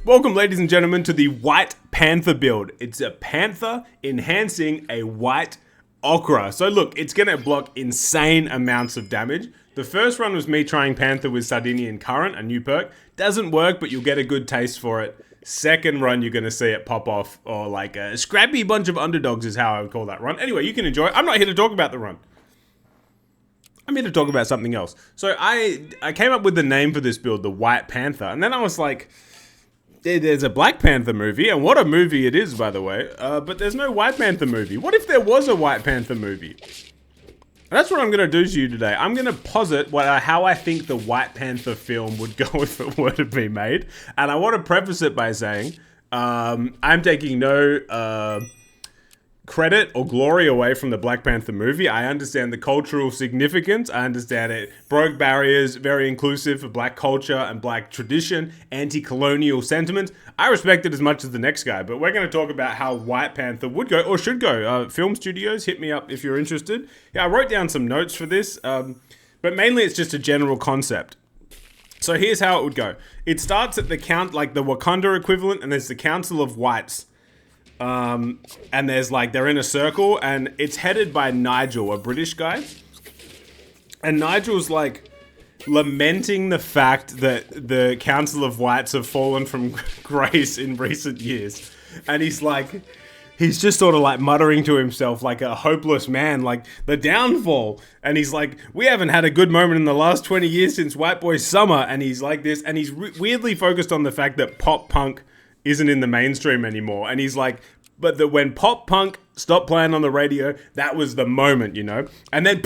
Welcome, ladies and gentlemen, to the White Panther build. It's a Panther enhancing a White Ochre. So look, it's going to block insane amounts of damage. The first run was me trying Panther with Sardinian Current, a new perk. Doesn't work, but you'll get a good taste for it. Second run, you're going to see it pop off, or like a scrappy bunch of underdogs is how I would call that run. Anyway, you can enjoy it. I'm not here to talk about the run. I'm here to talk about something else. So I came up with the name for this build, the White Panther, and then I was like, there's a Black Panther movie, and what a movie it is, by the way, but there's no White Panther movie. What if there was a White Panther movie? And that's what I'm going to do to you today. I'm going to posit how I think the White Panther film would go if it were to be made, and I want to preface it by saying I'm taking no credit or glory away from the Black Panther movie. I understand the cultural significance. I understand it broke barriers, very inclusive for black culture and black tradition, anti-colonial sentiment. I respect it as much as the next guy, but we're going to talk about how White Panther would go, or should go. Film studios, hit me up if you're interested. Yeah, I wrote down some notes for this, but mainly it's just a general concept. So here's how it would go. It starts at the Wakanda equivalent, and there's the Council of Whites. And there's they're in a circle, and it's headed by Nigel, a British guy. And Nigel's lamenting the fact that the Council of Whites have fallen from grace in recent years. And he's just sort of muttering to himself like a hopeless man, the downfall. And he's like, we haven't had a good moment in the last 20 years since White Boy Summer. And he's like this, and he's weirdly focused on the fact that pop punk isn't in the mainstream anymore. And he's like, but that when pop punk stopped playing on the radio, that was the moment, you know? And then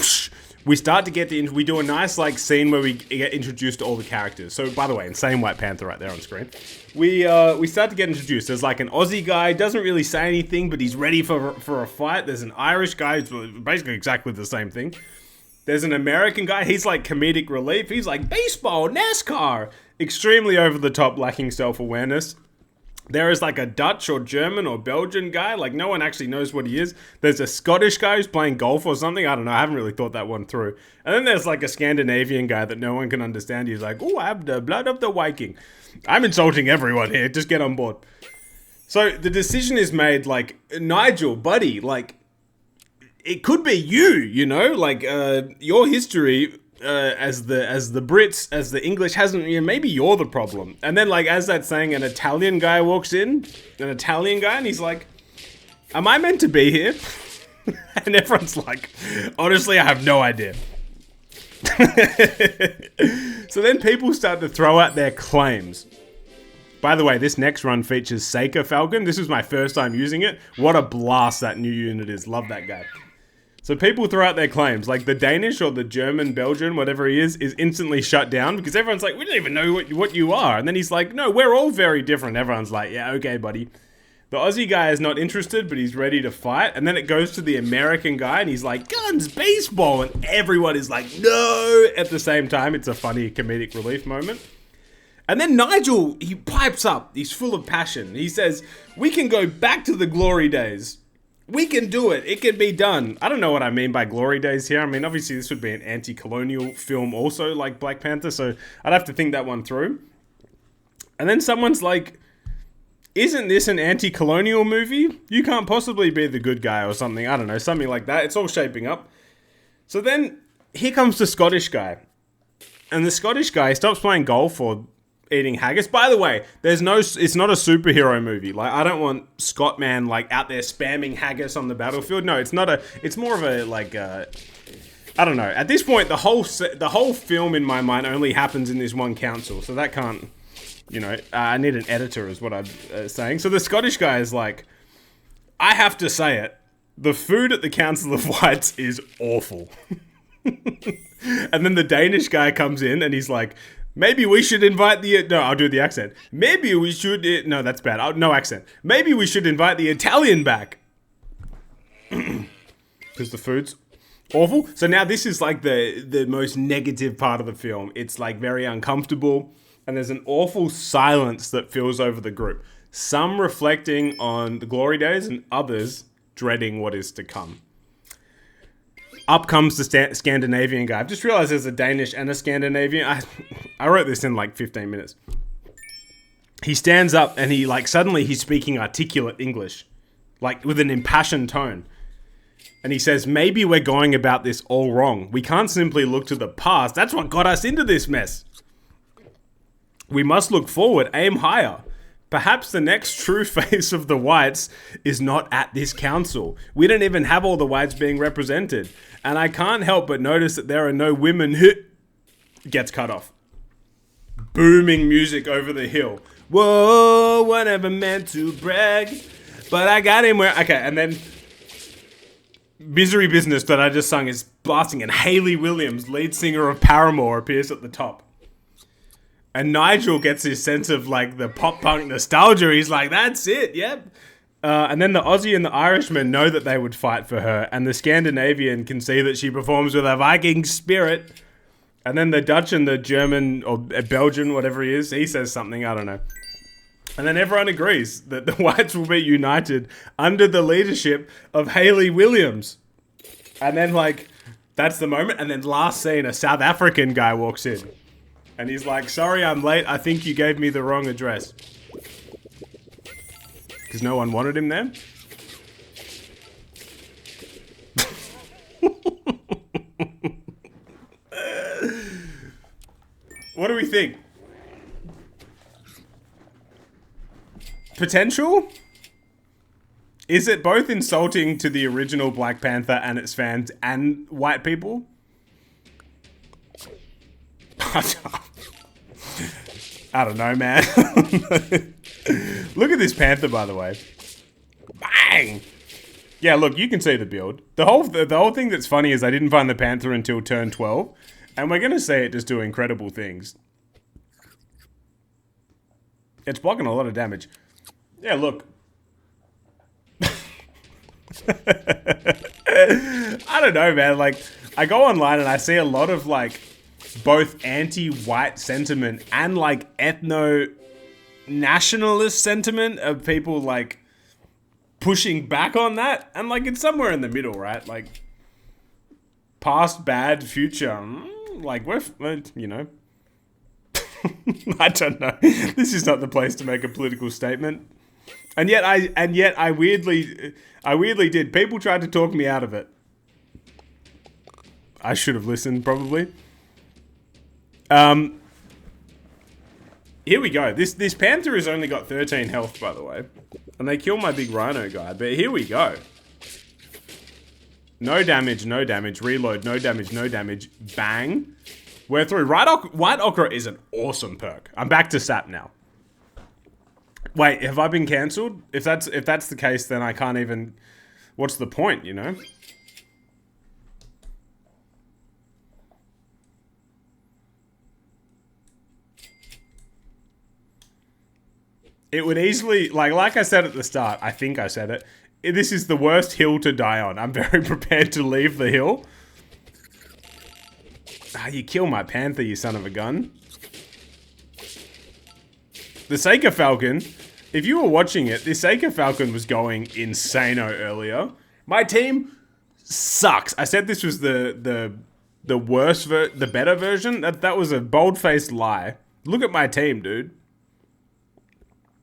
we start to get we do a nice scene where we get introduced to all the characters. So by the way, insane White Panther right there on screen. We start to get introduced. There's an Aussie guy, doesn't really say anything, but he's ready for a fight. There's an Irish guy, who's basically exactly the same thing. There's an American guy, he's comedic relief. He's baseball, NASCAR. Extremely over the top, lacking self-awareness. There is a Dutch or German or Belgian guy, no one actually knows what he is. There's a Scottish guy who's playing golf or something, I don't know, I haven't really thought that one through. And then there's a Scandinavian guy that no one can understand. He's like, oh, I have the blood of the Viking. I'm insulting everyone here, just get on board. So the decision is made, Nigel, buddy, it could be you, you know, your history... as the Brits, as the English hasn't, maybe you're the problem. And then as that saying, an Italian guy walks in, and he's like, am I meant to be here? And everyone's like, honestly, I have no idea. So then people start to throw out their claims. By the way, this next run features Seika Falcon. This was my first time using it. What a blast that new unit is. Love that guy. So people throw out their claims, the Danish or the German, Belgian, whatever he is instantly shut down because everyone's like, we don't even know what you are. And then he's like, no, we're all very different. Everyone's like, yeah, okay, buddy. The Aussie guy is not interested, but he's ready to fight. And then it goes to the American guy and he's like, guns, baseball. And everyone is like, no, at the same time. It's a funny comedic relief moment. And then Nigel, he pipes up. He's full of passion. He says, we can go back to the glory days. We can do it. It can be done. I don't know what I mean by glory days here. I mean, obviously this would be an anti-colonial film also, like Black Panther, so I'd have to think that one through. And then someone's like, isn't this an anti-colonial movie? You can't possibly be the good guy or something. I don't know, something like that. It's all shaping up. So then, here comes the Scottish guy. And the Scottish guy stops playing golf or eating haggis. By the way, it's not a superhero movie. I don't want Scotman out there spamming haggis on the battlefield. No, it's not it's more of a I don't know. At this point, the whole film in my mind only happens in this one council. So that can't, I need an editor is what I'm saying. So the Scottish guy is like, I have to say it. The food at the Council of Whites is awful. And then the Danish guy comes in and he's like, maybe we should invite no, I'll do the accent. Maybe we should, no, that's bad. No accent. Maybe we should invite the Italian back. Because the food's awful. So now this is the most negative part of the film. It's very uncomfortable. And there's an awful silence that fills over the group. Some reflecting on the glory days and others dreading what is to come. Up comes the Scandinavian guy. I've just realized there's a Danish and a Scandinavian. I wrote this in 15 minutes. he stands up and he like suddenly he's speaking articulate English, like with an impassioned tone. And he says, maybe we're going about this all wrong. We can't simply look to the past. That's what got us into this mess. We must look forward, aim higher. Perhaps the next true face of the whites is not at this council. We don't even have all the whites being represented. And I can't help but notice that there are no women who... Gets cut off. Booming music over the hill. Whoa, whatever meant to brag. But I got him where... Okay, and then... Misery Business that I just sung is blasting, and Hayley Williams, lead singer of Paramore, appears at the top. And Nigel gets his sense of like the pop punk nostalgia. He's like, that's it, yep. And then the Aussie and the Irishman know that they would fight for her, and the Scandinavian can see that she performs with a Viking spirit. And then the Dutch and the German, or Belgian, whatever he is, he says something, I don't know. And then everyone agrees that the whites will be united under the leadership of Hayley Williams. And then, like, that's the moment. And then last scene, a South African guy walks in. And he's like, sorry, I'm late. I think you gave me the wrong address. Because no one wanted him there. What do we think? Potential? Is it both insulting to the original Black Panther and its fans and white people? I don't know, man. Look at this Panther, by the way. Bang! Yeah, look, you can see the build. The whole thing that's funny is I didn't find the Panther until turn 12, and we're gonna see it just do incredible things. It's blocking a lot of damage. Yeah, look. I don't know, man. Like, I go online and I see a lot of, like, both anti-white sentiment and, like, ethno-nationalist sentiment of people, like, pushing back on that. And, like, it's somewhere in the middle, right? Like, past bad, future. Like, we're you know. I don't know. This is not the place to make a political statement. And yet I weirdly did. People tried to talk me out of it. I should have listened, probably. Here we go. This Panther has only got 13 health, by the way. And they kill my big rhino guy, but here we go. No damage, no damage. Reload, no damage, no damage. Bang. We're through. White Ochre is an awesome perk. I'm back to sap now. Wait, have I been cancelled? If that's the case, then I can't even... What's the point, you know? It would easily... Like I said at the start, I think I said it. This is the worst hill to die on. I'm very prepared to leave the hill. Ah, you kill my Panther, you son of a gun. The Seika Falcon... If you were watching it, this Seika Falcon was going insano earlier. My team sucks. I said this was the worst, the better version. That was a bold-faced lie. Look at my team, dude.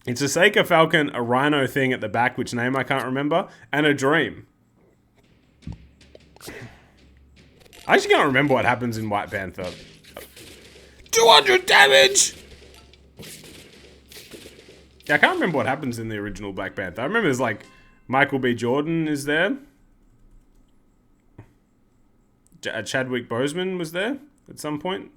It's a Seika Falcon, a Rhino thing at the back, which name I can't remember, and a Dream. I actually can't remember what happens in White Panther. 200 damage! Yeah, I can't remember what happens in the original Black Panther. I remember there's like Michael B. Jordan is there. Chadwick Boseman was there at some point.